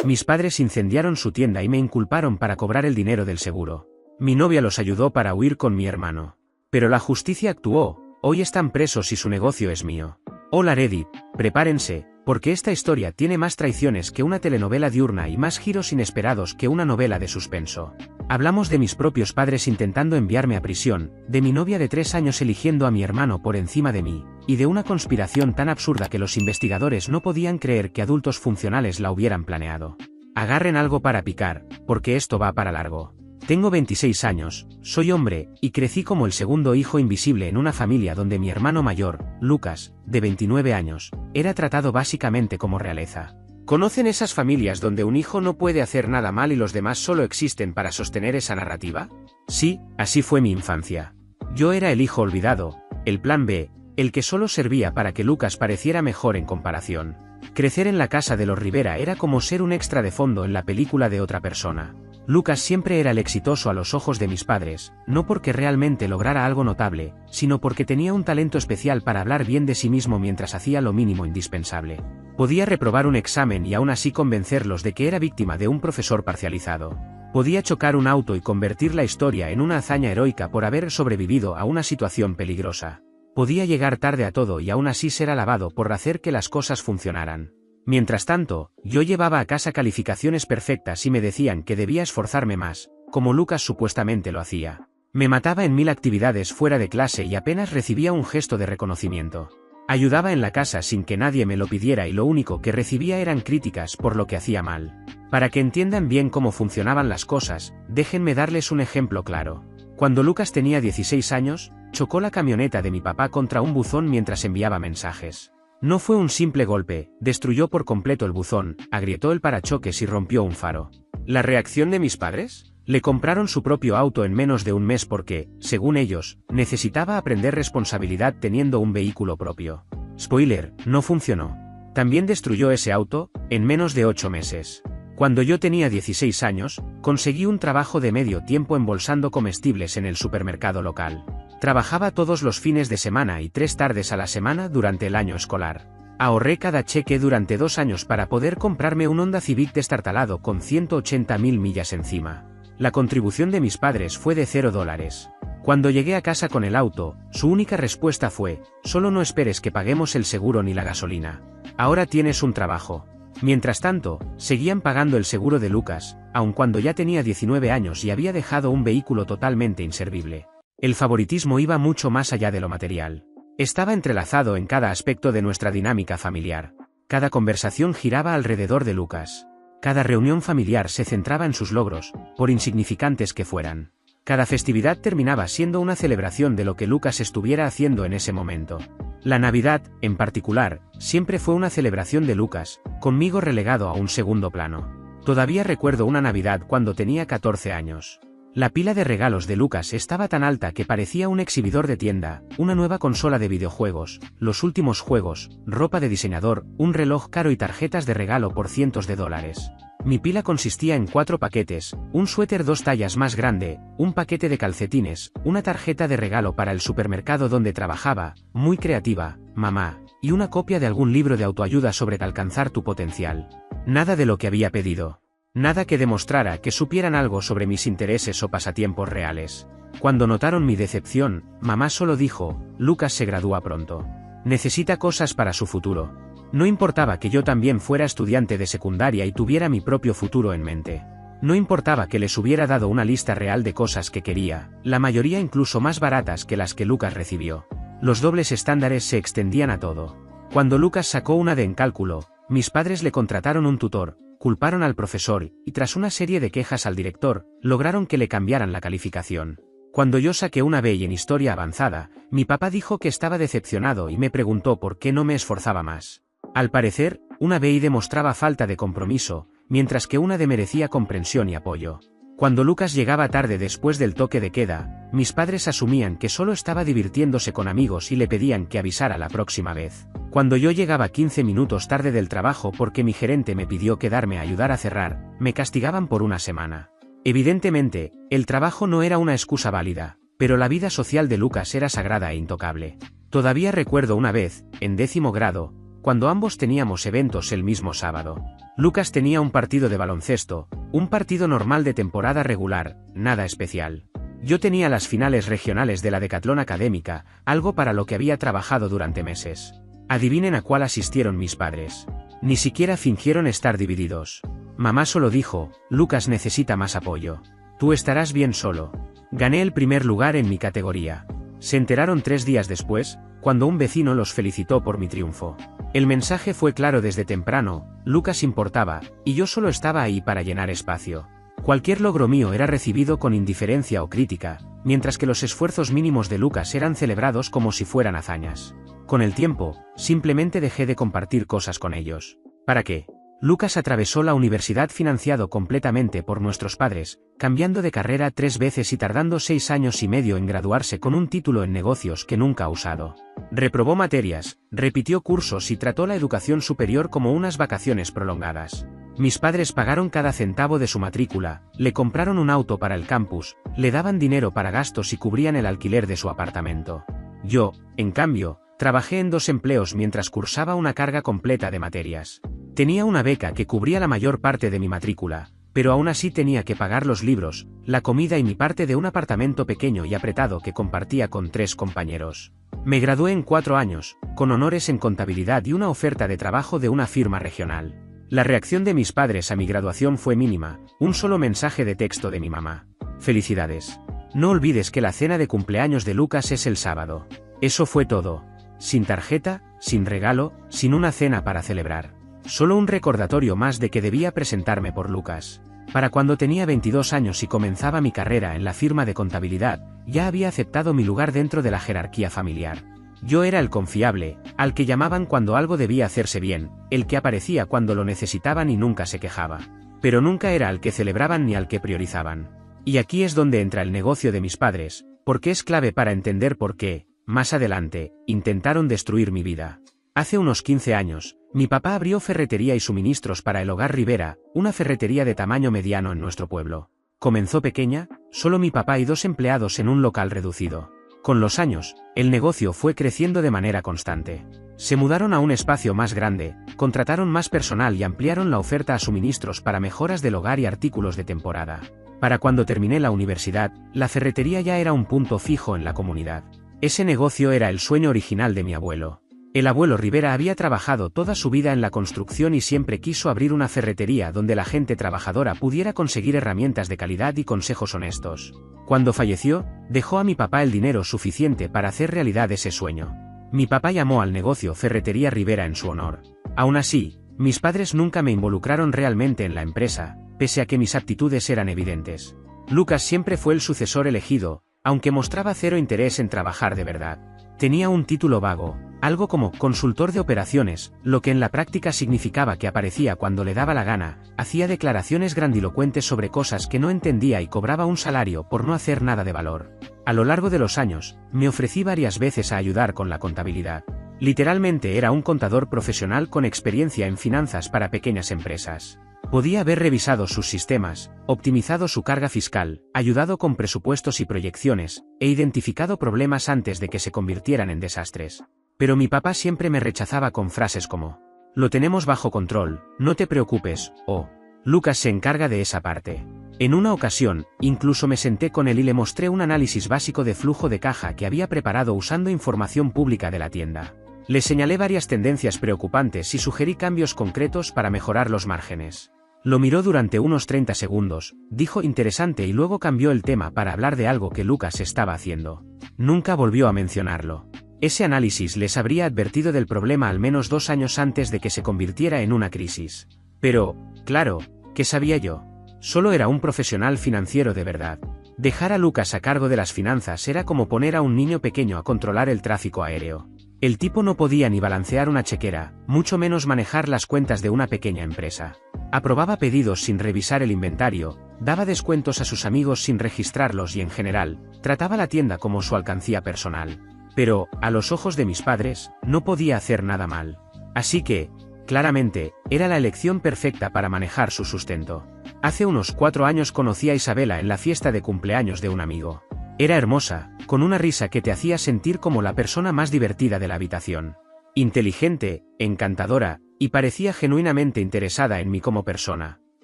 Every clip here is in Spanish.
Mis padres incendiaron su tienda y me inculparon para cobrar el dinero del seguro. Mi novia los ayudó para huir con mi hermano. Pero la justicia actuó, hoy están presos y su negocio es mío. Hola Reddit, prepárense, porque esta historia tiene más traiciones que una telenovela diurna y más giros inesperados que una novela de suspenso. Hablamos de mis propios padres intentando enviarme a prisión, de mi novia de 3 años eligiendo a mi hermano por encima de mí, y de una conspiración tan absurda que los investigadores no podían creer que adultos funcionales la hubieran planeado. Agarren algo para picar, porque esto va para largo. Tengo 26 años, soy hombre, y crecí como el segundo hijo invisible en una familia donde mi hermano mayor, Lucas, de 29 años, era tratado básicamente como realeza. ¿Conocen esas familias donde un hijo no puede hacer nada mal y los demás solo existen para sostener esa narrativa? Sí, así fue mi infancia. Yo era el hijo olvidado, el plan B, el que solo servía para que Lucas pareciera mejor en comparación. Crecer en la casa de los Rivera era como ser un extra de fondo en la película de otra persona. Lucas siempre era el exitoso a los ojos de mis padres, no porque realmente lograra algo notable, sino porque tenía un talento especial para hablar bien de sí mismo mientras hacía lo mínimo indispensable. Podía reprobar un examen y aún así convencerlos de que era víctima de un profesor parcializado. Podía chocar un auto y convertir la historia en una hazaña heroica por haber sobrevivido a una situación peligrosa. Podía llegar tarde a todo y aún así ser alabado por hacer que las cosas funcionaran. Mientras tanto, yo llevaba a casa calificaciones perfectas y me decían que debía esforzarme más, como Lucas supuestamente lo hacía. Me mataba en 1000 actividades fuera de clase y apenas recibía un gesto de reconocimiento. Ayudaba en la casa sin que nadie me lo pidiera y lo único que recibía eran críticas por lo que hacía mal. Para que entiendan bien cómo funcionaban las cosas, déjenme darles un ejemplo claro. Cuando Lucas tenía 16 años, chocó la camioneta de mi papá contra un buzón mientras enviaba mensajes. No fue un simple golpe, destruyó por completo el buzón, agrietó el parachoques y rompió un faro. ¿La reacción de mis padres? Le compraron su propio auto en menos de un mes porque, según ellos, necesitaba aprender responsabilidad teniendo un vehículo propio. Spoiler, no funcionó. También destruyó ese auto, en menos de 8 meses. Cuando yo tenía 16 años, conseguí un trabajo de medio tiempo embolsando comestibles en el supermercado local. Trabajaba todos los fines de semana y 3 tardes a la semana durante el año escolar. Ahorré cada cheque durante 2 años para poder comprarme un Honda Civic destartalado con 180.000 millas encima. La contribución de mis padres fue de $0. Cuando llegué a casa con el auto, su única respuesta fue, solo no esperes que paguemos el seguro ni la gasolina. Ahora tienes un trabajo. Mientras tanto, seguían pagando el seguro de Lucas, aun cuando ya tenía 19 años y había dejado un vehículo totalmente inservible. El favoritismo iba mucho más allá de lo material. Estaba entrelazado en cada aspecto de nuestra dinámica familiar. Cada conversación giraba alrededor de Lucas. Cada reunión familiar se centraba en sus logros, por insignificantes que fueran. Cada festividad terminaba siendo una celebración de lo que Lucas estuviera haciendo en ese momento. La Navidad, en particular, siempre fue una celebración de Lucas, conmigo relegado a un segundo plano. Todavía recuerdo una Navidad cuando tenía 14 años. La pila de regalos de Lucas estaba tan alta que parecía un exhibidor de tienda, una nueva consola de videojuegos, los últimos juegos, ropa de diseñador, un reloj caro y tarjetas de regalo por cientos de dólares. Mi pila consistía en 4 paquetes, un suéter 2 tallas más grande, un paquete de calcetines, una tarjeta de regalo para el supermercado donde trabajaba, muy creativa, mamá, y una copia de algún libro de autoayuda sobre alcanzar tu potencial. Nada de lo que había pedido. Nada que demostrara que supieran algo sobre mis intereses o pasatiempos reales. Cuando notaron mi decepción, mamá solo dijo, Lucas se gradúa pronto. Necesita cosas para su futuro. No importaba que yo también fuera estudiante de secundaria y tuviera mi propio futuro en mente. No importaba que les hubiera dado una lista real de cosas que quería, la mayoría incluso más baratas que las que Lucas recibió. Los dobles estándares se extendían a todo. Cuando Lucas sacó una D en cálculo, mis padres le contrataron un tutor, culparon al profesor, y tras una serie de quejas al director, lograron que le cambiaran la calificación. Cuando yo saqué una B en historia avanzada, mi papá dijo que estaba decepcionado y me preguntó por qué no me esforzaba más. Al parecer, una B demostraba falta de compromiso, mientras que una D merecía comprensión y apoyo. Cuando Lucas llegaba tarde después del toque de queda, mis padres asumían que solo estaba divirtiéndose con amigos y le pedían que avisara la próxima vez. Cuando yo llegaba 15 minutos tarde del trabajo porque mi gerente me pidió quedarme a ayudar a cerrar, me castigaban por una semana. Evidentemente, el trabajo no era una excusa válida, pero la vida social de Lucas era sagrada e intocable. Todavía recuerdo una vez, en 10º grado, cuando ambos teníamos eventos el mismo sábado. Lucas tenía un partido de baloncesto, un partido normal de temporada regular, nada especial. Yo tenía las finales regionales de la Decatlón Académica, algo para lo que había trabajado durante meses. Adivinen a cuál asistieron mis padres. Ni siquiera fingieron estar divididos. Mamá solo dijo, Lucas necesita más apoyo. Tú estarás bien solo. Gané el primer lugar en mi categoría. Se enteraron 3 días después, cuando un vecino los felicitó por mi triunfo. El mensaje fue claro desde temprano, Lucas importaba, y yo solo estaba ahí para llenar espacio. Cualquier logro mío era recibido con indiferencia o crítica, mientras que los esfuerzos mínimos de Lucas eran celebrados como si fueran hazañas. Con el tiempo, simplemente dejé de compartir cosas con ellos. ¿Para qué? Lucas atravesó la universidad financiado completamente por nuestros padres, cambiando de carrera 3 veces y tardando 6 años y medio en graduarse con un título en negocios que nunca ha usado. Reprobó materias, repitió cursos y trató la educación superior como unas vacaciones prolongadas. Mis padres pagaron cada centavo de su matrícula, le compraron un auto para el campus, le daban dinero para gastos y cubrían el alquiler de su apartamento. Yo, en cambio, trabajé en 2 empleos mientras cursaba una carga completa de materias. Tenía una beca que cubría la mayor parte de mi matrícula, pero aún así tenía que pagar los libros, la comida y mi parte de un apartamento pequeño y apretado que compartía con 3 compañeros. Me gradué en 4 años, con honores en contabilidad y una oferta de trabajo de una firma regional. La reacción de mis padres a mi graduación fue mínima, un solo mensaje de texto de mi mamá. Felicidades. No olvides que la cena de cumpleaños de Lucas es el sábado. Eso fue todo. Sin tarjeta, sin regalo, sin una cena para celebrar. Solo un recordatorio más de que debía presentarme por Lucas. Para cuando tenía 22 años y comenzaba mi carrera en la firma de contabilidad, ya había aceptado mi lugar dentro de la jerarquía familiar. Yo era el confiable, al que llamaban cuando algo debía hacerse bien, el que aparecía cuando lo necesitaban y nunca se quejaba. Pero nunca era al que celebraban ni al que priorizaban. Y aquí es donde entra el negocio de mis padres, porque es clave para entender por qué, más adelante, intentaron destruir mi vida. Hace unos 15 años, mi papá abrió ferretería y suministros para el Hogar Rivera, una ferretería de tamaño mediano en nuestro pueblo. Comenzó pequeña, solo mi papá y 2 empleados en un local reducido. Con los años, el negocio fue creciendo de manera constante. Se mudaron a un espacio más grande, contrataron más personal y ampliaron la oferta a suministros para mejoras del hogar y artículos de temporada. Para cuando terminé la universidad, la ferretería ya era un punto fijo en la comunidad. Ese negocio era el sueño original de mi abuelo. El abuelo Rivera había trabajado toda su vida en la construcción y siempre quiso abrir una ferretería donde la gente trabajadora pudiera conseguir herramientas de calidad y consejos honestos. Cuando falleció, dejó a mi papá el dinero suficiente para hacer realidad ese sueño. Mi papá llamó al negocio Ferretería Rivera en su honor. Aún así, mis padres nunca me involucraron realmente en la empresa, pese a que mis aptitudes eran evidentes. Lucas siempre fue el sucesor elegido, aunque mostraba 0 interés en trabajar de verdad. Tenía un título vago, algo como consultor de operaciones, lo que en la práctica significaba que aparecía cuando le daba la gana, hacía declaraciones grandilocuentes sobre cosas que no entendía y cobraba un salario por no hacer nada de valor. A lo largo de los años, me ofrecí varias veces a ayudar con la contabilidad. Literalmente era un contador profesional con experiencia en finanzas para pequeñas empresas. Podía haber revisado sus sistemas, optimizado su carga fiscal, ayudado con presupuestos y proyecciones, e identificado problemas antes de que se convirtieran en desastres. Pero mi papá siempre me rechazaba con frases como, lo tenemos bajo control, no te preocupes, o, Lucas se encarga de esa parte. En una ocasión, incluso me senté con él y le mostré un análisis básico de flujo de caja que había preparado usando información pública de la tienda. Le señalé varias tendencias preocupantes y sugerí cambios concretos para mejorar los márgenes. Lo miró durante unos 30 segundos, dijo interesante y luego cambió el tema para hablar de algo que Lucas estaba haciendo. Nunca volvió a mencionarlo. Ese análisis les habría advertido del problema al menos 2 años antes de que se convirtiera en una crisis. Pero, claro, ¿qué sabía yo? Solo era un profesional financiero de verdad. Dejar a Lucas a cargo de las finanzas era como poner a un niño pequeño a controlar el tráfico aéreo. El tipo no podía ni balancear una chequera, mucho menos manejar las cuentas de una pequeña empresa. Aprobaba pedidos sin revisar el inventario, daba descuentos a sus amigos sin registrarlos y en general, trataba la tienda como su alcancía personal. Pero, a los ojos de mis padres, no podía hacer nada mal. Así que, claramente, era la elección perfecta para manejar su sustento. Hace unos 4 años conocí a Isabela en la fiesta de cumpleaños de un amigo. Era hermosa, con una risa que te hacía sentir como la persona más divertida de la habitación. Inteligente, encantadora, y parecía genuinamente interesada en mí como persona.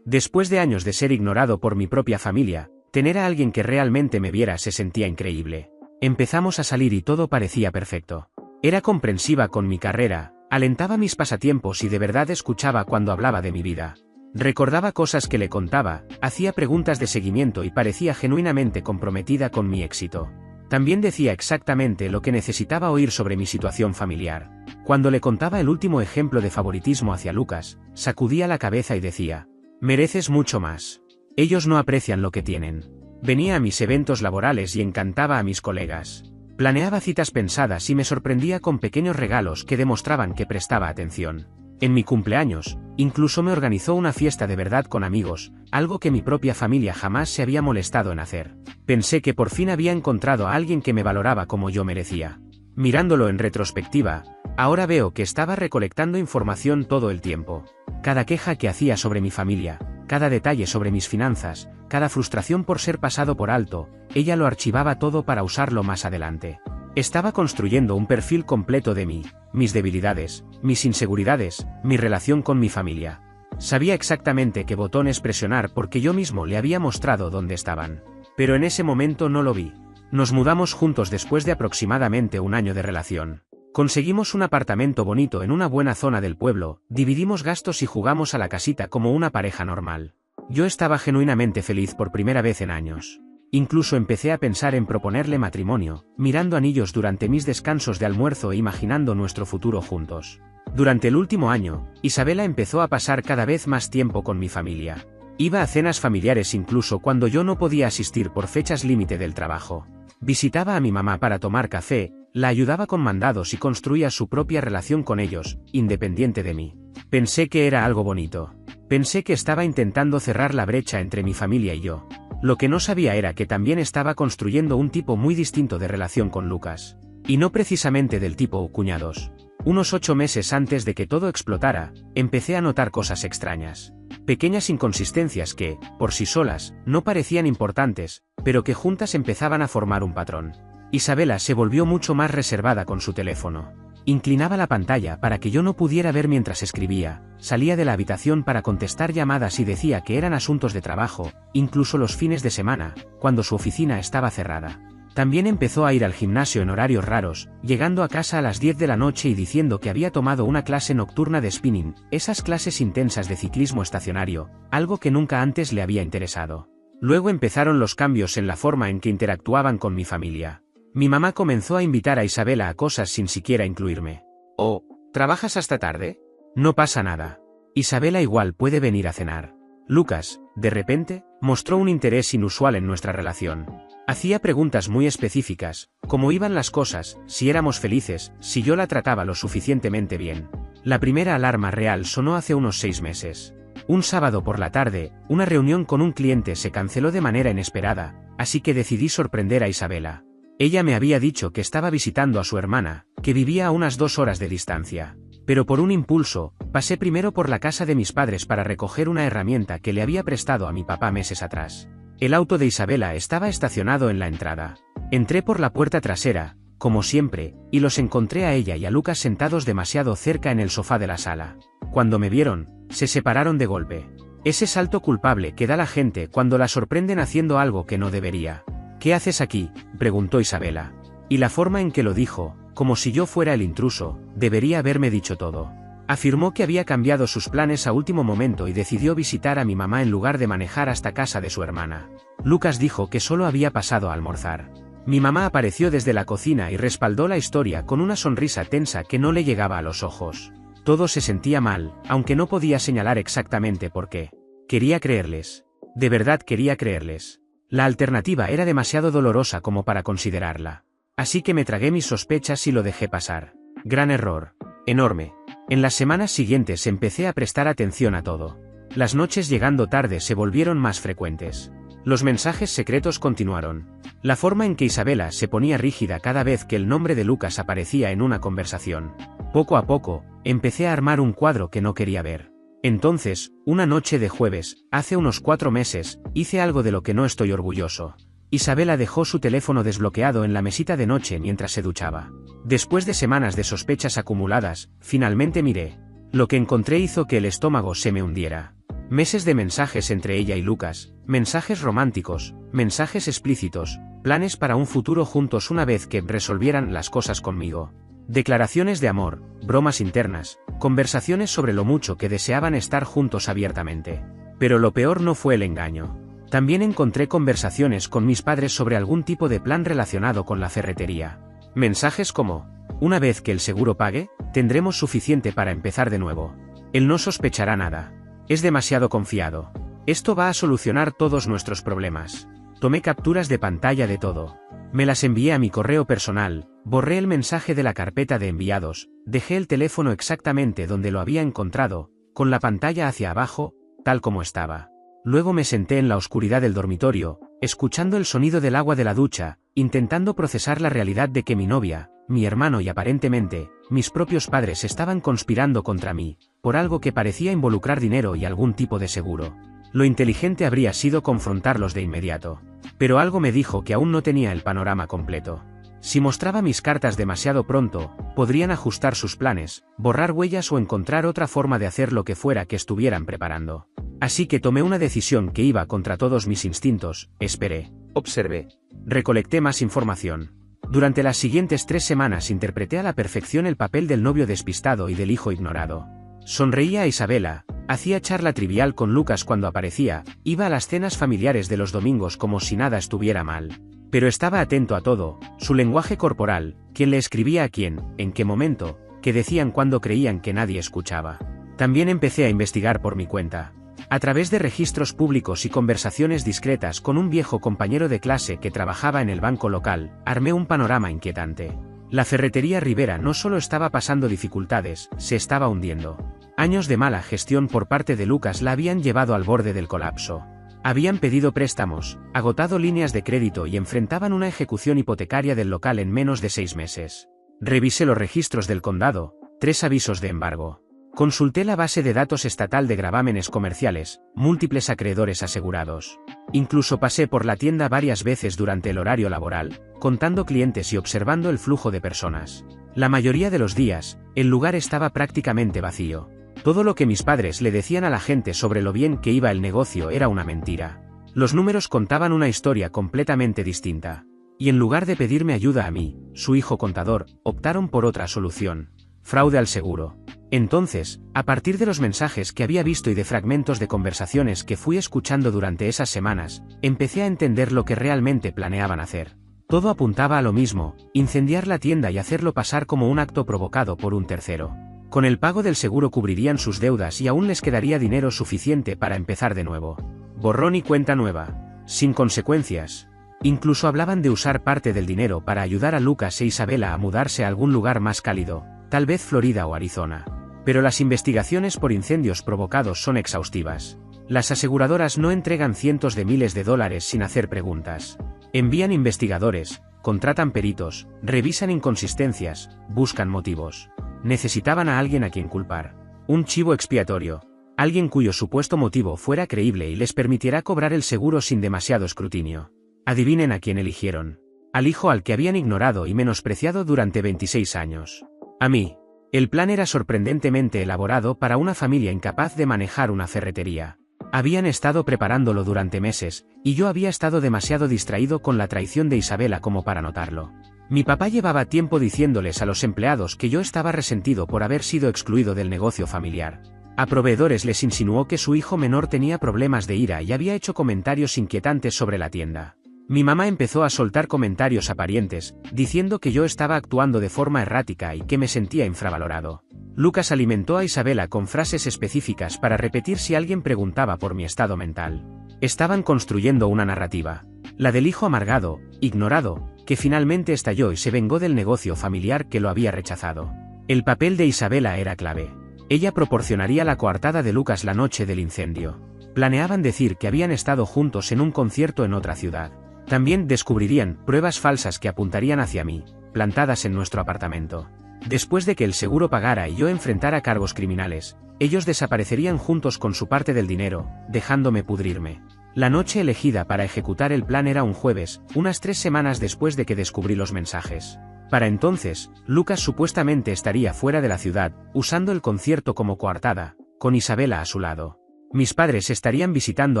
Después de años de ser ignorado por mi propia familia, tener a alguien que realmente me viera se sentía increíble. Empezamos a salir y todo parecía perfecto. Era comprensiva con mi carrera, alentaba mis pasatiempos y de verdad escuchaba cuando hablaba de mi vida. Recordaba cosas que le contaba, hacía preguntas de seguimiento y parecía genuinamente comprometida con mi éxito. También decía exactamente lo que necesitaba oír sobre mi situación familiar. Cuando le contaba el último ejemplo de favoritismo hacia Lucas, sacudía la cabeza y decía: mereces mucho más. Ellos no aprecian lo que tienen. Venía a mis eventos laborales y encantaba a mis colegas. Planeaba citas pensadas y me sorprendía con pequeños regalos que demostraban que prestaba atención. En mi cumpleaños, incluso me organizó una fiesta de verdad con amigos, algo que mi propia familia jamás se había molestado en hacer. Pensé que por fin había encontrado a alguien que me valoraba como yo merecía. Mirándolo en retrospectiva, ahora veo que estaba recolectando información todo el tiempo. Cada queja que hacía sobre mi familia, cada detalle sobre mis finanzas, cada frustración por ser pasado por alto, ella lo archivaba todo para usarlo más adelante. Estaba construyendo un perfil completo de mí, mis debilidades, mis inseguridades, mi relación con mi familia. Sabía exactamente qué botones presionar porque yo mismo le había mostrado dónde estaban. Pero en ese momento no lo vi. Nos mudamos juntos después de aproximadamente un año de relación. Conseguimos un apartamento bonito en una buena zona del pueblo, dividimos gastos y jugamos a la casita como una pareja normal. Yo estaba genuinamente feliz por primera vez en años. Incluso empecé a pensar en proponerle matrimonio, mirando anillos durante mis descansos de almuerzo e imaginando nuestro futuro juntos. Durante el último año, Isabela empezó a pasar cada vez más tiempo con mi familia. Iba a cenas familiares incluso cuando yo no podía asistir por fechas límite del trabajo. Visitaba a mi mamá para tomar café, la ayudaba con mandados y construía su propia relación con ellos, independiente de mí. Pensé que era algo bonito. Pensé que estaba intentando cerrar la brecha entre mi familia y yo. Lo que no sabía era que también estaba construyendo un tipo muy distinto de relación con Lucas. Y no precisamente del tipo cuñados. Unos 8 meses antes de que todo explotara, empecé a notar cosas extrañas. Pequeñas inconsistencias que, por sí solas, no parecían importantes, pero que juntas empezaban a formar un patrón. Isabela se volvió mucho más reservada con su teléfono. Inclinaba la pantalla para que yo no pudiera ver mientras escribía, salía de la habitación para contestar llamadas y decía que eran asuntos de trabajo, incluso los fines de semana, cuando su oficina estaba cerrada. También empezó a ir al gimnasio en horarios raros, llegando a casa a las 10 de la noche y diciendo que había tomado una clase nocturna de spinning, esas clases intensas de ciclismo estacionario, algo que nunca antes le había interesado. Luego empezaron los cambios en la forma en que interactuaban con mi familia. Mi mamá comenzó a invitar a Isabela a cosas sin siquiera incluirme. «Oh, ¿trabajas hasta tarde? No pasa nada. Isabela igual puede venir a cenar». Lucas, de repente, mostró un interés inusual en nuestra relación. Hacía preguntas muy específicas, cómo iban las cosas, si éramos felices, si yo la trataba lo suficientemente bien. La primera alarma real sonó hace unos 6 meses. Un sábado por la tarde, una reunión con un cliente se canceló de manera inesperada, así que decidí sorprender a Isabela. Ella me había dicho que estaba visitando a su hermana, que vivía a unas 2 horas de distancia. Pero por un impulso, pasé primero por la casa de mis padres para recoger una herramienta que le había prestado a mi papá meses atrás. El auto de Isabela estaba estacionado en la entrada. Entré por la puerta trasera, como siempre, y los encontré a ella y a Lucas sentados demasiado cerca en el sofá de la sala. Cuando me vieron, se separaron de golpe. Ese salto culpable que da la gente cuando la sorprenden haciendo algo que no debería. «¿Qué haces aquí?», preguntó Isabela. Y la forma en que lo dijo, como si yo fuera el intruso, debería haberme dicho todo. Afirmó que había cambiado sus planes a último momento y decidió visitar a mi mamá en lugar de manejar hasta casa de su hermana. Lucas dijo que solo había pasado a almorzar. Mi mamá apareció desde la cocina y respaldó la historia con una sonrisa tensa que no le llegaba a los ojos. Todo se sentía mal, aunque no podía señalar exactamente por qué. Quería creerles. De verdad quería creerles. La alternativa era demasiado dolorosa como para considerarla. Así que me tragué mis sospechas y lo dejé pasar. Gran error. Enorme. En las semanas siguientes empecé a prestar atención a todo. Las noches llegando tarde se volvieron más frecuentes. Los mensajes secretos continuaron. La forma en que Isabela se ponía rígida cada vez que el nombre de Lucas aparecía en una conversación. Poco a poco, empecé a armar un cuadro que no quería ver. Entonces, una noche de jueves, hace unos 4 meses, hice algo de lo que no estoy orgulloso. Isabela dejó su teléfono desbloqueado en la mesita de noche mientras se duchaba. Después de semanas de sospechas acumuladas, finalmente miré. Lo que encontré hizo que el estómago se me hundiera. Meses de mensajes entre ella y Lucas, mensajes románticos, mensajes explícitos, planes para un futuro juntos una vez que resolvieran las cosas conmigo. Declaraciones de amor, bromas internas, conversaciones sobre lo mucho que deseaban estar juntos abiertamente. Pero lo peor no fue el engaño. También encontré conversaciones con mis padres sobre algún tipo de plan relacionado con la ferretería. Mensajes como: una vez que el seguro pague, tendremos suficiente para empezar de nuevo. Él no sospechará nada. Es demasiado confiado. Esto va a solucionar todos nuestros problemas. Tomé capturas de pantalla de todo. Me las envié a mi correo personal, borré el mensaje de la carpeta de enviados, dejé el teléfono exactamente donde lo había encontrado, con la pantalla hacia abajo, tal como estaba. Luego me senté en la oscuridad del dormitorio, escuchando el sonido del agua de la ducha, intentando procesar la realidad de que mi novia, mi hermano y aparentemente, mis propios padres estaban conspirando contra mí, por algo que parecía involucrar dinero y algún tipo de seguro. Lo inteligente habría sido confrontarlos de inmediato. Pero algo me dijo que aún no tenía el panorama completo. Si mostraba mis cartas demasiado pronto, podrían ajustar sus planes, borrar huellas o encontrar otra forma de hacer lo que fuera que estuvieran preparando. Así que tomé una decisión que iba contra todos mis instintos, esperé, observé, recolecté más información. Durante las siguientes 3 semanas interpreté a la perfección el papel del novio despistado y del hijo ignorado. Sonreía a Isabela, hacía charla trivial con Lucas cuando aparecía, iba a las cenas familiares de los domingos como si nada estuviera mal. Pero estaba atento a todo, su lenguaje corporal, quién le escribía a quién, en qué momento, qué decían cuando creían que nadie escuchaba. También empecé a investigar por mi cuenta. A través de registros públicos y conversaciones discretas con un viejo compañero de clase que trabajaba en el banco local, armé un panorama inquietante. La ferretería Rivera no solo estaba pasando dificultades, se estaba hundiendo. Años de mala gestión por parte de Lucas la habían llevado al borde del colapso. Habían pedido préstamos, agotado líneas de crédito y enfrentaban una ejecución hipotecaria del local en menos de 6 meses. Revisé los registros del condado, 3 avisos de embargo. Consulté la base de datos estatal de gravámenes comerciales, múltiples acreedores asegurados. Incluso pasé por la tienda varias veces durante el horario laboral, contando clientes y observando el flujo de personas. La mayoría de los días, el lugar estaba prácticamente vacío. Todo lo que mis padres le decían a la gente sobre lo bien que iba el negocio era una mentira. Los números contaban una historia completamente distinta. Y en lugar de pedirme ayuda a mí, su hijo contador, optaron por otra solución: fraude al seguro. Entonces, a partir de los mensajes que había visto y de fragmentos de conversaciones que fui escuchando durante esas semanas, empecé a entender lo que realmente planeaban hacer. Todo apuntaba a lo mismo: incendiar la tienda y hacerlo pasar como un acto provocado por un tercero. Con el pago del seguro cubrirían sus deudas y aún les quedaría dinero suficiente para empezar de nuevo. Borrón y cuenta nueva. Sin consecuencias. Incluso hablaban de usar parte del dinero para ayudar a Lucas e Isabela a mudarse a algún lugar más cálido, tal vez Florida o Arizona. Pero las investigaciones por incendios provocados son exhaustivas. Las aseguradoras no entregan cientos de miles de dólares sin hacer preguntas. Envían investigadores, contratan peritos, revisan inconsistencias, buscan motivos. Necesitaban a alguien a quien culpar. Un chivo expiatorio. Alguien cuyo supuesto motivo fuera creíble y les permitiera cobrar el seguro sin demasiado escrutinio. Adivinen a quién eligieron. Al hijo al que habían ignorado y menospreciado durante 26 años. A mí. El plan era sorprendentemente elaborado para una familia incapaz de manejar una ferretería. Habían estado preparándolo durante meses, y yo había estado demasiado distraído con la traición de Isabela como para notarlo. Mi papá llevaba tiempo diciéndoles a los empleados que yo estaba resentido por haber sido excluido del negocio familiar. A proveedores les insinuó que su hijo menor tenía problemas de ira y había hecho comentarios inquietantes sobre la tienda. Mi mamá empezó a soltar comentarios a parientes, diciendo que yo estaba actuando de forma errática y que me sentía infravalorado. Lucas alimentó a Isabela con frases específicas para repetir si alguien preguntaba por mi estado mental. Estaban construyendo una narrativa. La del hijo amargado, ignorado, que finalmente estalló y se vengó del negocio familiar que lo había rechazado. El papel de Isabela era clave. Ella proporcionaría la coartada de Lucas la noche del incendio. Planeaban decir que habían estado juntos en un concierto en otra ciudad. También descubrirían pruebas falsas que apuntarían hacia mí, plantadas en nuestro apartamento. Después de que el seguro pagara y yo enfrentara cargos criminales, ellos desaparecerían juntos con su parte del dinero, dejándome pudrirme. La noche elegida para ejecutar el plan era un jueves, unas 3 semanas después de que descubrí los mensajes. Para entonces, Lucas supuestamente estaría fuera de la ciudad, usando el concierto como coartada, con Isabela a su lado. Mis padres estarían visitando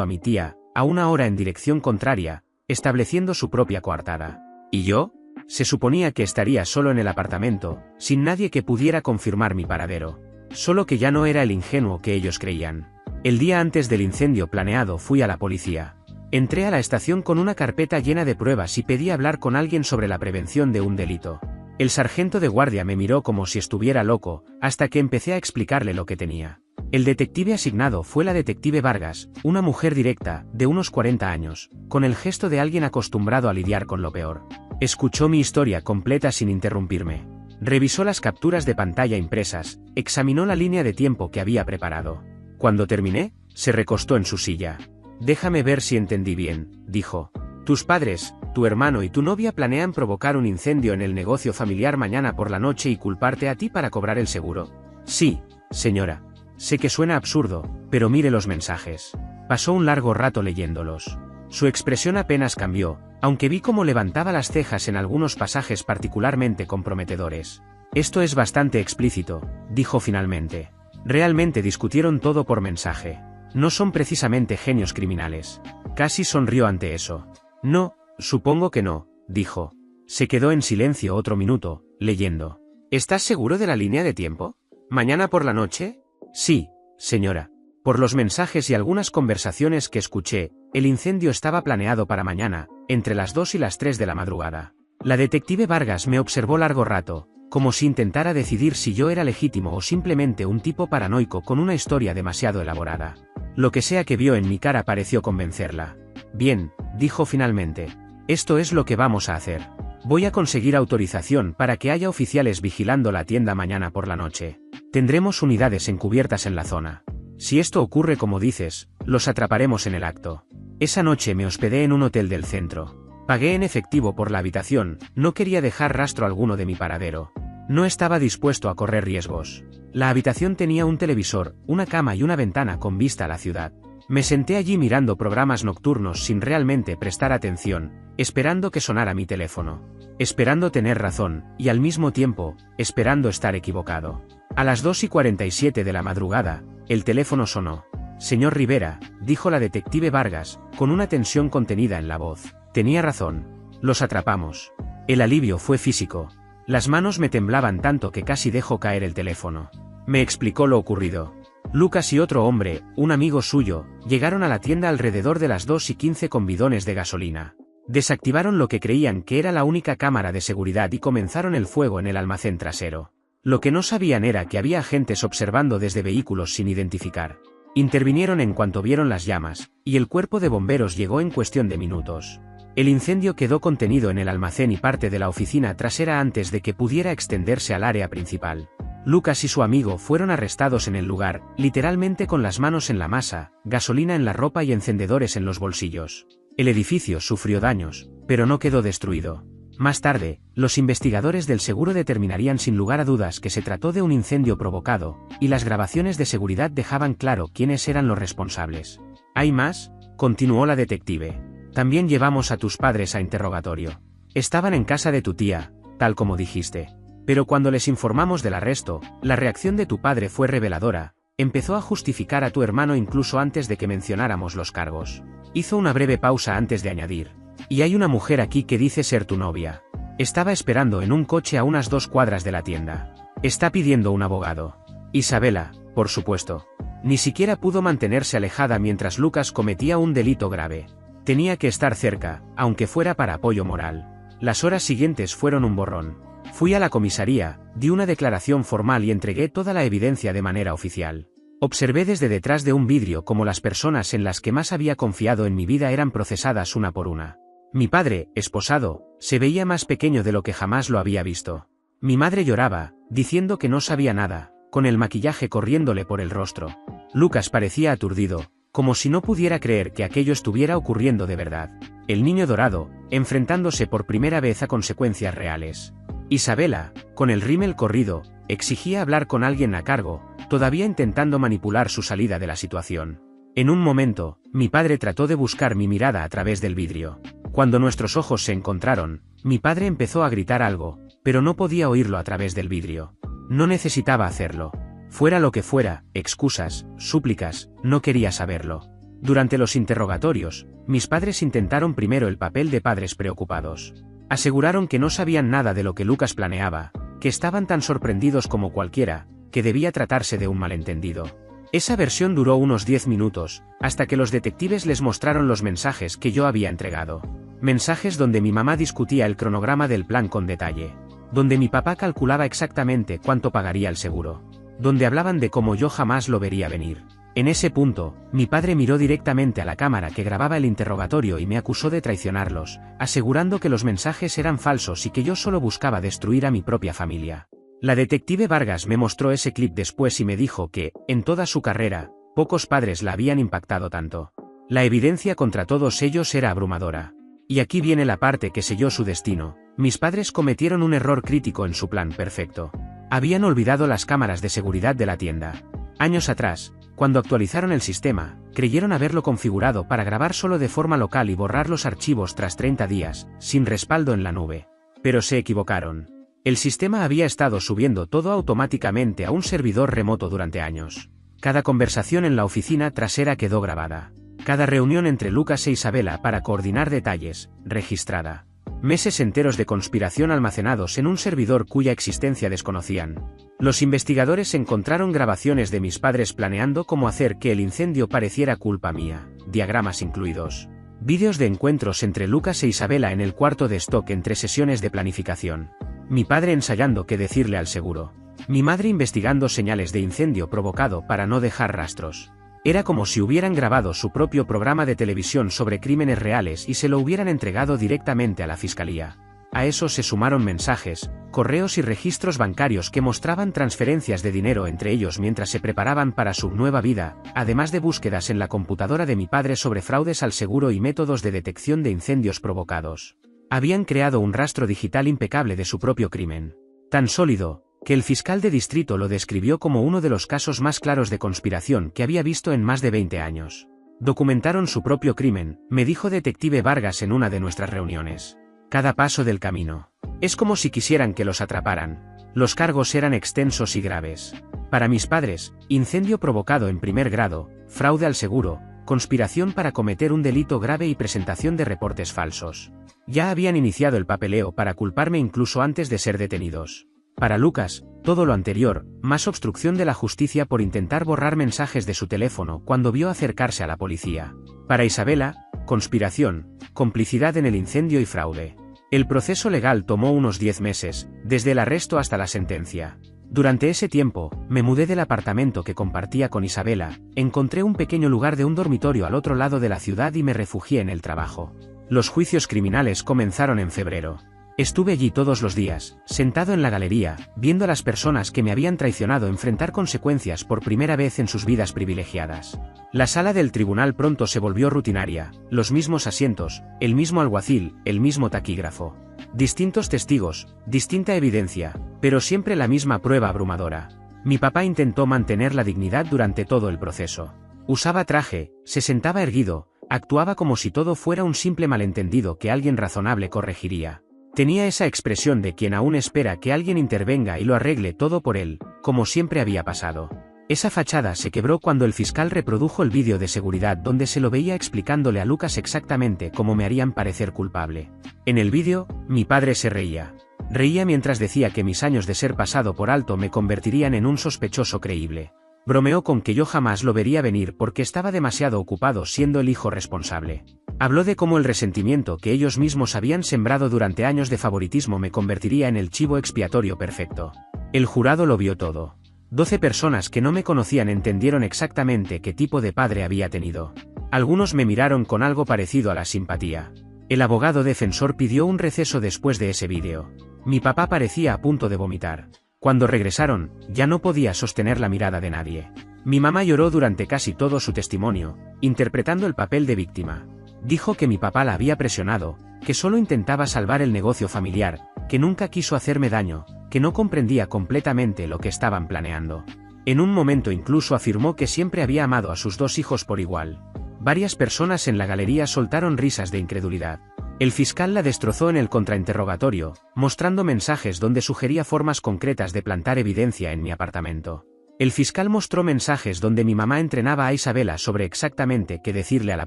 a mi tía, a una hora en dirección contraria, estableciendo su propia coartada. ¿Y yo? Se suponía que estaría solo en el apartamento, sin nadie que pudiera confirmar mi paradero. Solo que ya no era el ingenuo que ellos creían. El día antes del incendio planeado fui a la policía. Entré a la estación con una carpeta llena de pruebas y pedí hablar con alguien sobre la prevención de un delito. El sargento de guardia me miró como si estuviera loco, hasta que empecé a explicarle lo que tenía. El detective asignado fue la detective Vargas, una mujer directa, de unos 40 años, con el gesto de alguien acostumbrado a lidiar con lo peor. Escuchó mi historia completa sin interrumpirme. Revisó las capturas de pantalla impresas, examinó la línea de tiempo que había preparado. Cuando terminé, se recostó en su silla. Déjame ver si entendí bien, dijo. Tus padres, tu hermano y tu novia planean provocar un incendio en el negocio familiar mañana por la noche y culparte a ti para cobrar el seguro. Sí, señora. Sé que suena absurdo, pero mire los mensajes. Pasó un largo rato leyéndolos. Su expresión apenas cambió, aunque vi cómo levantaba las cejas en algunos pasajes particularmente comprometedores. Esto es bastante explícito, dijo finalmente. Realmente discutieron todo por mensaje. No son precisamente genios criminales. Casi sonrió ante eso. No, supongo que no, dijo. Se quedó en silencio otro minuto, leyendo. ¿Estás seguro de la línea de tiempo? ¿Mañana por la noche? Sí, señora. Por los mensajes y algunas conversaciones que escuché, el incendio estaba planeado para mañana, entre las 2 y las 3 de la madrugada. La detective Vargas me observó largo rato, como si intentara decidir si yo era legítimo o simplemente un tipo paranoico con una historia demasiado elaborada. Lo que sea que vio en mi cara pareció convencerla. Bien, dijo finalmente. Esto es lo que vamos a hacer. Voy a conseguir autorización para que haya oficiales vigilando la tienda mañana por la noche. Tendremos unidades encubiertas en la zona. Si esto ocurre como dices, los atraparemos en el acto. Esa noche me hospedé en un hotel del centro. Pagué en efectivo por la habitación, no quería dejar rastro alguno de mi paradero. No estaba dispuesto a correr riesgos. La habitación tenía un televisor, una cama y una ventana con vista a la ciudad. Me senté allí mirando programas nocturnos sin realmente prestar atención, esperando que sonara mi teléfono. Esperando tener razón, y al mismo tiempo, esperando estar equivocado. A las 2:47 de la madrugada, el teléfono sonó. Señor Rivera, dijo la detective Vargas, con una tensión contenida en la voz. Tenía razón. Los atrapamos. El alivio fue físico. Las manos me temblaban tanto que casi dejó caer el teléfono. Me explicó lo ocurrido. Lucas y otro hombre, un amigo suyo, llegaron a la tienda alrededor de las 2:15 con bidones de gasolina. Desactivaron lo que creían que era la única cámara de seguridad y comenzaron el fuego en el almacén trasero. Lo que no sabían era que había agentes observando desde vehículos sin identificar. Intervinieron en cuanto vieron las llamas, y el cuerpo de bomberos llegó en cuestión de minutos. El incendio quedó contenido en el almacén y parte de la oficina trasera antes de que pudiera extenderse al área principal. Lucas y su amigo fueron arrestados en el lugar, literalmente con las manos en la masa, gasolina en la ropa y encendedores en los bolsillos. El edificio sufrió daños, pero no quedó destruido. Más tarde, los investigadores del seguro determinarían sin lugar a dudas que se trató de un incendio provocado, y las grabaciones de seguridad dejaban claro quiénes eran los responsables. ¿Hay más?, continuó la detective. También llevamos a tus padres a interrogatorio. Estaban en casa de tu tía, tal como dijiste. Pero cuando les informamos del arresto, la reacción de tu padre fue reveladora. Empezó a justificar a tu hermano incluso antes de que mencionáramos los cargos. Hizo una breve pausa antes de añadir. Y hay una mujer aquí que dice ser tu novia. Estaba esperando en un coche a unas 2 cuadras de la tienda. Está pidiendo un abogado. Isabela, por supuesto. Ni siquiera pudo mantenerse alejada mientras Lucas cometía un delito grave. Tenía que estar cerca, aunque fuera para apoyo moral. Las horas siguientes fueron un borrón. Fui a la comisaría, di una declaración formal y entregué toda la evidencia de manera oficial. Observé desde detrás de un vidrio cómo las personas en las que más había confiado en mi vida eran procesadas una por una. Mi padre, esposado, se veía más pequeño de lo que jamás lo había visto. Mi madre lloraba, diciendo que no sabía nada, con el maquillaje corriéndole por el rostro. Lucas parecía aturdido, como si no pudiera creer que aquello estuviera ocurriendo de verdad. El niño dorado, enfrentándose por primera vez a consecuencias reales. Isabela, con el rímel corrido, exigía hablar con alguien a cargo, todavía intentando manipular su salida de la situación. En un momento, mi padre trató de buscar mi mirada a través del vidrio. Cuando nuestros ojos se encontraron, mi padre empezó a gritar algo, pero no podía oírlo a través del vidrio. No necesitaba hacerlo. Fuera lo que fuera, excusas, súplicas, no quería saberlo. Durante los interrogatorios, mis padres intentaron primero el papel de padres preocupados. Aseguraron que no sabían nada de lo que Lucas planeaba, que estaban tan sorprendidos como cualquiera, que debía tratarse de un malentendido. Esa versión duró unos 10 minutos, hasta que los detectives les mostraron los mensajes que yo había entregado. Mensajes donde mi mamá discutía el cronograma del plan con detalle. Donde mi papá calculaba exactamente cuánto pagaría el seguro. Donde hablaban de cómo yo jamás lo vería venir. En ese punto, mi padre miró directamente a la cámara que grababa el interrogatorio y me acusó de traicionarlos, asegurando que los mensajes eran falsos y que yo solo buscaba destruir a mi propia familia. La detective Vargas me mostró ese clip después y me dijo que, en toda su carrera, pocos padres la habían impactado tanto. La evidencia contra todos ellos era abrumadora. Y aquí viene la parte que selló su destino. Mis padres cometieron un error crítico en su plan perfecto. Habían olvidado las cámaras de seguridad de la tienda. Años atrás, cuando actualizaron el sistema, creyeron haberlo configurado para grabar solo de forma local y borrar los archivos tras 30 días, sin respaldo en la nube. Pero se equivocaron. El sistema había estado subiendo todo automáticamente a un servidor remoto durante años. Cada conversación en la oficina trasera quedó grabada. Cada reunión entre Lucas e Isabela para coordinar detalles, registrada. Meses enteros de conspiración almacenados en un servidor cuya existencia desconocían. Los investigadores encontraron grabaciones de mis padres planeando cómo hacer que el incendio pareciera culpa mía, diagramas incluidos. Vídeos de encuentros entre Lucas e Isabela en el cuarto de stock entre sesiones de planificación. Mi padre ensayando qué decirle al seguro. Mi madre investigando señales de incendio provocado para no dejar rastros. Era como si hubieran grabado su propio programa de televisión sobre crímenes reales y se lo hubieran entregado directamente a la fiscalía. A eso se sumaron mensajes, correos y registros bancarios que mostraban transferencias de dinero entre ellos mientras se preparaban para su nueva vida, además de búsquedas en la computadora de mi padre sobre fraudes al seguro y métodos de detección de incendios provocados. Habían creado un rastro digital impecable de su propio crimen. Tan sólido, que el fiscal de distrito lo describió como uno de los casos más claros de conspiración que había visto en más de 20 años. Documentaron su propio crimen, me dijo detective Vargas en una de nuestras reuniones. Cada paso del camino. Es como si quisieran que los atraparan. Los cargos eran extensos y graves. Para mis padres, incendio provocado en primer grado, fraude al seguro, conspiración para cometer un delito grave y presentación de reportes falsos. Ya habían iniciado el papeleo para culparme incluso antes de ser detenidos. Para Lucas, todo lo anterior, más obstrucción de la justicia por intentar borrar mensajes de su teléfono cuando vio acercarse a la policía. Para Isabela, conspiración, complicidad en el incendio y fraude. El proceso legal tomó unos 10 meses, desde el arresto hasta la sentencia. Durante ese tiempo, me mudé del apartamento que compartía con Isabela, encontré un pequeño lugar de un dormitorio al otro lado de la ciudad y me refugié en el trabajo. Los juicios criminales comenzaron en febrero. Estuve allí todos los días, sentado en la galería, viendo a las personas que me habían traicionado enfrentar consecuencias por primera vez en sus vidas privilegiadas. La sala del tribunal pronto se volvió rutinaria, los mismos asientos, el mismo alguacil, el mismo taquígrafo. Distintos testigos, distinta evidencia, pero siempre la misma prueba abrumadora. Mi papá intentó mantener la dignidad durante todo el proceso. Usaba traje, se sentaba erguido, actuaba como si todo fuera un simple malentendido que alguien razonable corregiría. Tenía esa expresión de quien aún espera que alguien intervenga y lo arregle todo por él, como siempre había pasado. Esa fachada se quebró cuando el fiscal reprodujo el vídeo de seguridad donde se lo veía explicándole a Lucas exactamente cómo me harían parecer culpable. En el vídeo, mi padre se reía. Reía mientras decía que mis años de ser pasado por alto me convertirían en un sospechoso creíble. Bromeó con que yo jamás lo vería venir porque estaba demasiado ocupado siendo el hijo responsable. Habló de cómo el resentimiento que ellos mismos habían sembrado durante años de favoritismo me convertiría en el chivo expiatorio perfecto. El jurado lo vio todo. 12 personas que no me conocían entendieron exactamente qué tipo de padre había tenido. Algunos me miraron con algo parecido a la simpatía. El abogado defensor pidió un receso después de ese vídeo. Mi papá parecía a punto de vomitar. Cuando regresaron, ya no podía sostener la mirada de nadie. Mi mamá lloró durante casi todo su testimonio, interpretando el papel de víctima. Dijo que mi papá la había presionado, que solo intentaba salvar el negocio familiar, que nunca quiso hacerme daño, que no comprendía completamente lo que estaban planeando. En un momento incluso afirmó que siempre había amado a sus 2 hijos por igual. Varias personas en la galería soltaron risas de incredulidad. El fiscal la destrozó en el contrainterrogatorio, mostrando mensajes donde sugería formas concretas de plantar evidencia en mi apartamento. El fiscal mostró mensajes donde mi mamá entrenaba a Isabela sobre exactamente qué decirle a la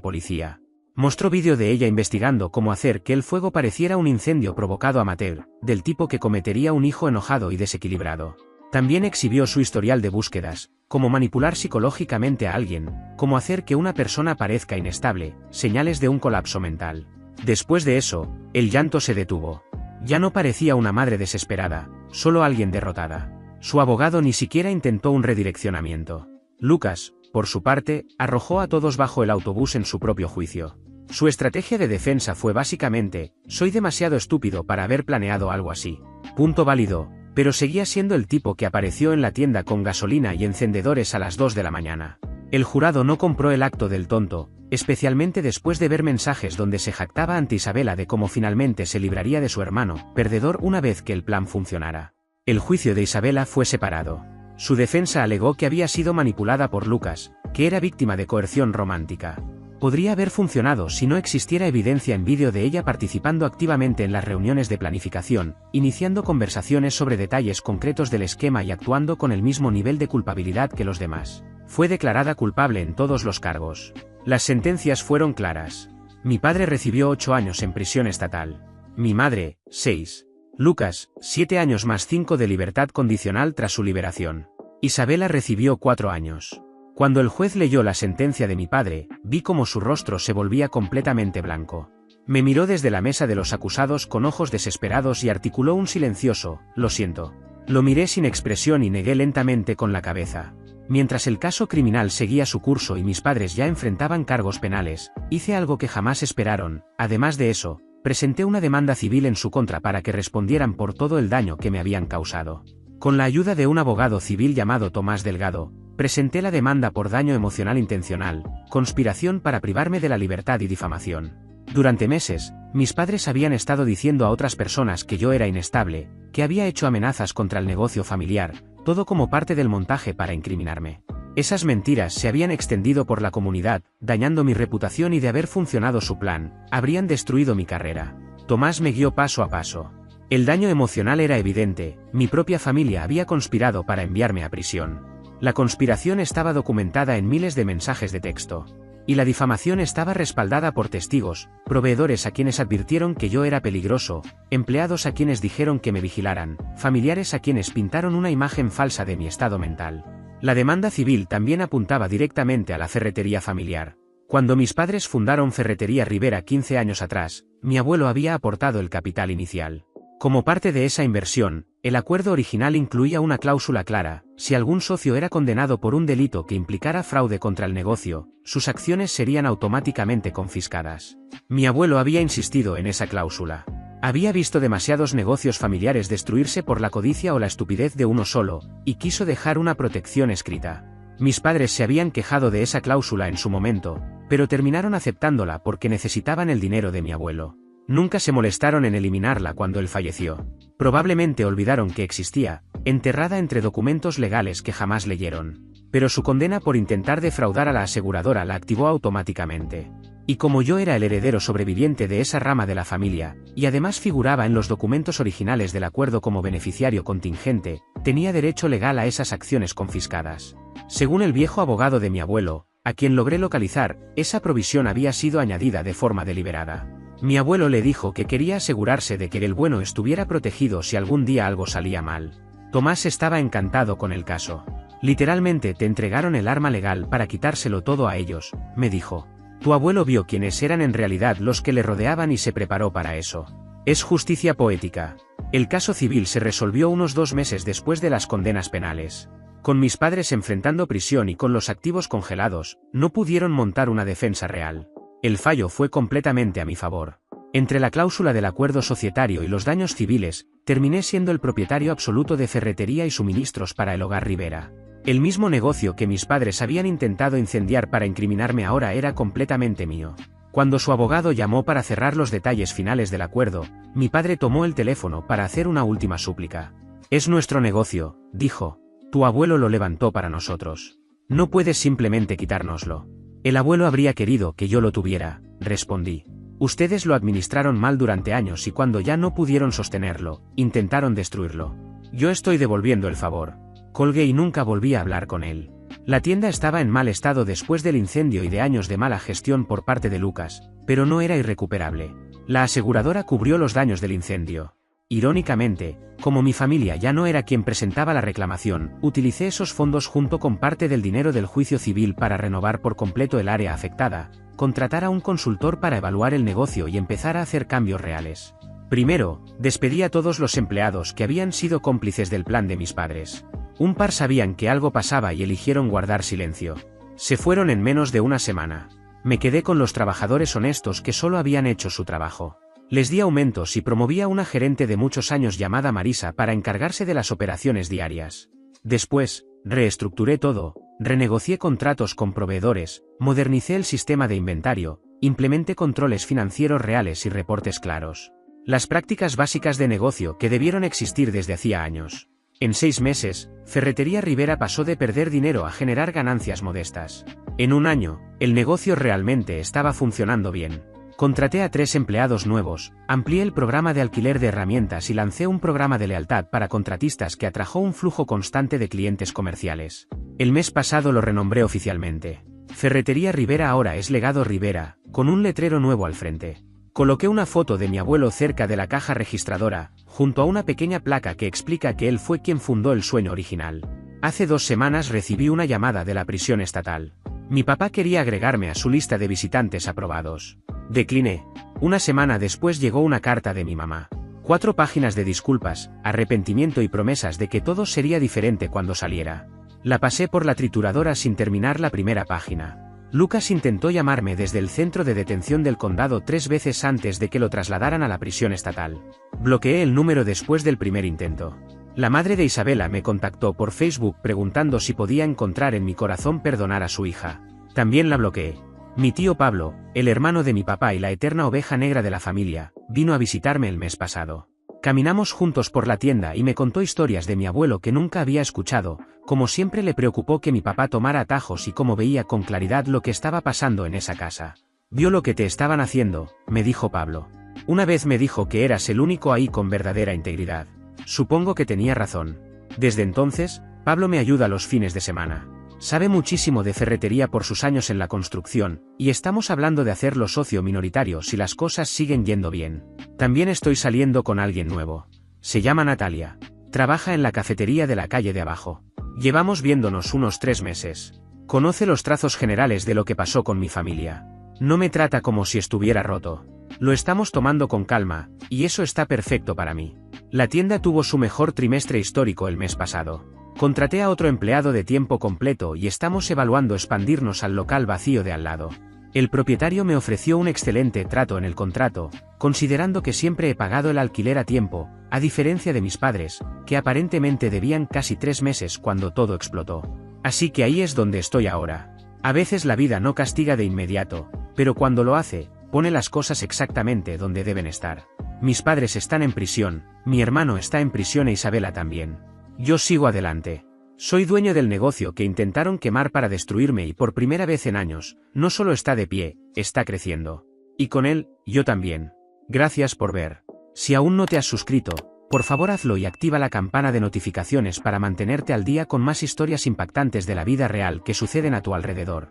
policía. Mostró vídeo de ella investigando cómo hacer que el fuego pareciera un incendio provocado amateur, del tipo que cometería un hijo enojado y desequilibrado. También exhibió su historial de búsquedas, cómo manipular psicológicamente a alguien, cómo hacer que una persona parezca inestable, señales de un colapso mental. Después de eso, el llanto se detuvo. Ya no parecía una madre desesperada, solo alguien derrotada. Su abogado ni siquiera intentó un redireccionamiento. Lucas, por su parte, arrojó a todos bajo el autobús en su propio juicio. Su estrategia de defensa fue básicamente: soy demasiado estúpido para haber planeado algo así. Punto válido, pero seguía siendo el tipo que apareció en la tienda con gasolina y encendedores a las 2 de la mañana. El jurado no compró el acto del tonto, especialmente después de ver mensajes donde se jactaba ante Isabela de cómo finalmente se libraría de su hermano, perdedor una vez que el plan funcionara. El juicio de Isabela fue separado. Su defensa alegó que había sido manipulada por Lucas, que era víctima de coerción romántica. Podría haber funcionado si no existiera evidencia en vídeo de ella participando activamente en las reuniones de planificación, iniciando conversaciones sobre detalles concretos del esquema y actuando con el mismo nivel de culpabilidad que los demás. Fue declarada culpable en todos los cargos. Las sentencias fueron claras. Mi padre recibió 8 años en prisión estatal. Mi madre, 6. Lucas, 7 años más 5 de libertad condicional tras su liberación. Isabela recibió 4 años. Cuando el juez leyó la sentencia de mi padre, vi cómo su rostro se volvía completamente blanco. Me miró desde la mesa de los acusados con ojos desesperados y articuló un silencioso: lo siento. Lo miré sin expresión y negué lentamente con la cabeza. Mientras el caso criminal seguía su curso y mis padres ya enfrentaban cargos penales, hice algo que jamás esperaron. Además de eso, presenté una demanda civil en su contra para que respondieran por todo el daño que me habían causado. Con la ayuda de un abogado civil llamado Tomás Delgado, presenté la demanda por daño emocional intencional, conspiración para privarme de la libertad y difamación. Durante meses, mis padres habían estado diciendo a otras personas que yo era inestable, que había hecho amenazas contra el negocio familiar, todo como parte del montaje para incriminarme. Esas mentiras se habían extendido por la comunidad, dañando mi reputación y de haber funcionado su plan, habrían destruido mi carrera. Tomás me guió paso a paso. El daño emocional era evidente, mi propia familia había conspirado para enviarme a prisión. La conspiración estaba documentada en miles de mensajes de texto. Y la difamación estaba respaldada por testigos, proveedores a quienes advirtieron que yo era peligroso, empleados a quienes dijeron que me vigilaran, familiares a quienes pintaron una imagen falsa de mi estado mental. La demanda civil también apuntaba directamente a la ferretería familiar. Cuando mis padres fundaron Ferretería Rivera 15 años atrás, mi abuelo había aportado el capital inicial. Como parte de esa inversión, el acuerdo original incluía una cláusula clara: si algún socio era condenado por un delito que implicara fraude contra el negocio, sus acciones serían automáticamente confiscadas. Mi abuelo había insistido en esa cláusula. Había visto demasiados negocios familiares destruirse por la codicia o la estupidez de uno solo, y quiso dejar una protección escrita. Mis padres se habían quejado de esa cláusula en su momento, pero terminaron aceptándola porque necesitaban el dinero de mi abuelo. Nunca se molestaron en eliminarla cuando él falleció. Probablemente olvidaron que existía, enterrada entre documentos legales que jamás leyeron. Pero su condena por intentar defraudar a la aseguradora la activó automáticamente. Y como yo era el heredero sobreviviente de esa rama de la familia, y además figuraba en los documentos originales del acuerdo como beneficiario contingente, tenía derecho legal a esas acciones confiscadas. Según el viejo abogado de mi abuelo, a quien logré localizar, esa provisión había sido añadida de forma deliberada. Mi abuelo le dijo que quería asegurarse de que el bueno estuviera protegido si algún día algo salía mal. Tomás estaba encantado con el caso. Literalmente te entregaron el arma legal para quitárselo todo a ellos, me dijo. Tu abuelo vio quiénes eran en realidad los que le rodeaban y se preparó para eso. Es justicia poética. El caso civil se resolvió unos 2 meses después de las condenas penales. Con mis padres enfrentando prisión y con los activos congelados, no pudieron montar una defensa real. El fallo fue completamente a mi favor. Entre la cláusula del acuerdo societario y los daños civiles, terminé siendo el propietario absoluto de ferretería y suministros para el Hogar Rivera. El mismo negocio que mis padres habían intentado incendiar para incriminarme ahora era completamente mío. Cuando su abogado llamó para cerrar los detalles finales del acuerdo, mi padre tomó el teléfono para hacer una última súplica. Es nuestro negocio, dijo. Tu abuelo lo levantó para nosotros. No puedes simplemente quitárnoslo. El abuelo habría querido que yo lo tuviera, respondí. Ustedes lo administraron mal durante años y cuando ya no pudieron sostenerlo, intentaron destruirlo. Yo estoy devolviendo el favor. Colgué y nunca volví a hablar con él. La tienda estaba en mal estado después del incendio y de años de mala gestión por parte de Lucas, pero no era irrecuperable. La aseguradora cubrió los daños del incendio. Irónicamente, como mi familia ya no era quien presentaba la reclamación, utilicé esos fondos junto con parte del dinero del juicio civil para renovar por completo el área afectada, contratar a un consultor para evaluar el negocio y empezar a hacer cambios reales. Primero, despedí a todos los empleados que habían sido cómplices del plan de mis padres. Un par sabían que algo pasaba y eligieron guardar silencio. Se fueron en menos de una semana. Me quedé con los trabajadores honestos que solo habían hecho su trabajo. Les di aumentos y promoví a una gerente de muchos años llamada Marisa para encargarse de las operaciones diarias. Después, reestructuré todo, renegocié contratos con proveedores, modernicé el sistema de inventario, implementé controles financieros reales y reportes claros. Las prácticas básicas de negocio que debieron existir desde hacía años. En 6 meses, Ferretería Rivera pasó de perder dinero a generar ganancias modestas. En un año, el negocio realmente estaba funcionando bien. Contraté a 3 empleados nuevos, amplié el programa de alquiler de herramientas y lancé un programa de lealtad para contratistas que atrajo un flujo constante de clientes comerciales. El mes pasado lo renombré oficialmente. Ferretería Rivera ahora es Legado Rivera, con un letrero nuevo al frente. Coloqué una foto de mi abuelo cerca de la caja registradora, junto a una pequeña placa que explica que él fue quien fundó el sueño original. Hace 2 semanas recibí una llamada de la prisión estatal. Mi papá quería agregarme a su lista de visitantes aprobados. Decliné. Una semana después llegó una carta de mi mamá. 4 páginas de disculpas, arrepentimiento y promesas de que todo sería diferente cuando saliera. La pasé por la trituradora sin terminar la primera página. Lucas intentó llamarme desde el centro de detención del condado 3 veces antes de que lo trasladaran a la prisión estatal. Bloqueé el número después del primer intento. La madre de Isabela me contactó por Facebook preguntando si podía encontrar en mi corazón perdonar a su hija. También la bloqueé. Mi tío Pablo, el hermano de mi papá y la eterna oveja negra de la familia, vino a visitarme el mes pasado. Caminamos juntos por la tienda y me contó historias de mi abuelo que nunca había escuchado, como siempre le preocupó que mi papá tomara atajos y cómo veía con claridad lo que estaba pasando en esa casa. Vio lo que te estaban haciendo, me dijo Pablo. Una vez me dijo que eras el único ahí con verdadera integridad. Supongo que tenía razón. Desde entonces, Pablo me ayuda los fines de semana. Sabe muchísimo de ferretería por sus años en la construcción, y estamos hablando de hacerlo socio minoritario si las cosas siguen yendo bien. También estoy saliendo con alguien nuevo. Se llama Natalia. Trabaja en la cafetería de la calle de abajo. Llevamos viéndonos unos 3 meses. Conoce los trazos generales de lo que pasó con mi familia. No me trata como si estuviera roto. Lo estamos tomando con calma, y eso está perfecto para mí. La tienda tuvo su mejor trimestre histórico el mes pasado. Contraté a otro empleado de tiempo completo y estamos evaluando expandirnos al local vacío de al lado. El propietario me ofreció un excelente trato en el contrato, considerando que siempre he pagado el alquiler a tiempo, a diferencia de mis padres, que aparentemente debían casi 3 meses cuando todo explotó. Así que ahí es donde estoy ahora. A veces la vida no castiga de inmediato, pero cuando lo hace, pone las cosas exactamente donde deben estar. Mis padres están en prisión, mi hermano está en prisión e Isabela también. Yo sigo adelante. Soy dueño del negocio que intentaron quemar para destruirme y por primera vez en años, no solo está de pie, está creciendo. Y con él, yo también. Gracias por ver. Si aún no te has suscrito, por favor hazlo y activa la campana de notificaciones para mantenerte al día con más historias impactantes de la vida real que suceden a tu alrededor.